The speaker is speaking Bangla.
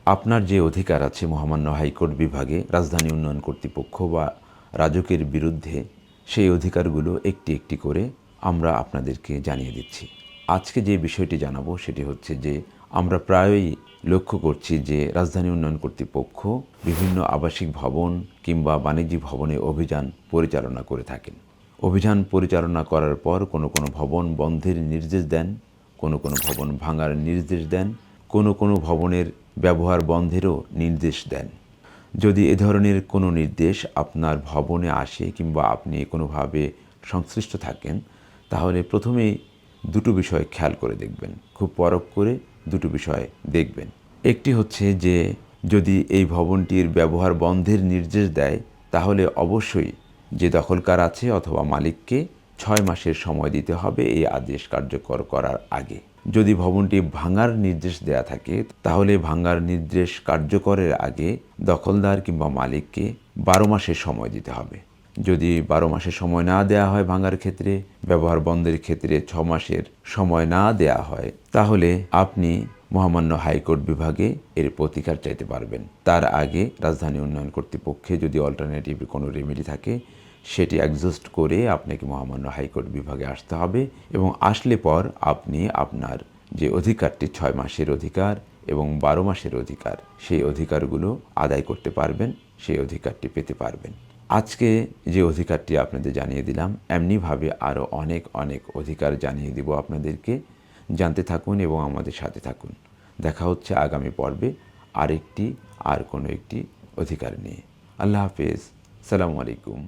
আপনার যে অধিকার আছে মহামান্য হাইকোর্ট বিভাগে রাজধানী উন্নয়ন কর্তৃপক্ষ বা রাজুকের বিরুদ্ধে, সেই অধিকারগুলো একটি একটি করে আমরা আপনাদেরকে জানিয়ে দিচ্ছি। আজকে যে বিষয়টি জানাবো সেটি হচ্ছে যে আমরা প্রায়ই লক্ষ্য করছি যে রাজধানী উন্নয়ন কর্তৃপক্ষ বিভিন্ন আবাসিক ভবন কিংবা বাণিজ্যিক ভবনে অভিযান পরিচালনা করে থাকেন। অভিযান পরিচালনা করার পর কোনো কোনো ভবন বন্ধের নির্দেশ দেন, কোনো কোনো ভবন ভাঙার নির্দেশ দেন, কোনো কোনো ভবনের ব্যবহার বন্ধেরও নির্দেশ দেন। যদি এ ধরনের কোনো নির্দেশ আপনার ভবনে আসে কিংবা আপনি কোনোভাবে সংশ্লিষ্ট থাকেন, তাহলে প্রথমেই দুটো বিষয় খেয়াল করে দেখবেন, খুব পরখ করে দুটো বিষয় দেখবেন। একটি হচ্ছে যে যদি এই ভবনটির ব্যবহার বন্ধের নির্দেশ দেয়, তাহলে অবশ্যই যে দখলকার আছে অথবা মালিককে 6 মাসের সময় দিতে হবে এই আদেশ কার্যকর করার আগে। যদি ভবনটি ভাঙার নির্দেশ দেয়া থাকে, তাহলে ভাঙার নির্দেশ কার্যকরের আগে দখলদার কিংবা মালিককে 12 মাসের সময় দিতে হবে। যদি 12 মাসের সময় না দেয়া হয় ভাঙার ক্ষেত্রে, ব্যবহার বন্ধের ক্ষেত্রে 6 মাসের সময় না দেয়া হয়, তাহলে আপনি মহামান্য হাইকোর্ট বিভাগে এর প্রতিকার চাইতে পারবেন। তার আগে রাজধানী উন্নয়ন কর্তৃপক্ষে যদি অল্টারনেটিভ কোনো রেমেডি থাকে, সেটি এক্সস্ট করে আপনাকে মহামান্য হাইকোর্ট বিভাগে আসতে হবে এবং আসলে পর আপনি আপনার যে অধিকারটি 6 মাসের অধিকার এবং 12 মাসের অধিকার, সেই অধিকারগুলো আদায় করতে পারবেন, সেই অধিকারটি পেতে পারবেন। আজকে যে অধিকারটি আপনাদের জানিয়ে দিলাম, এমনিভাবে আরও অনেক অনেক অধিকার জানিয়ে দিব আপনাদেরকে। জানতে থাকুন এবং আমাদের সাথে থাকুন। দেখা হচ্ছে আগামী পর্বে আর কোনো একটি অধিকার নিয়ে। আল্লাহ হাফেজ। সালামু আলাইকুম।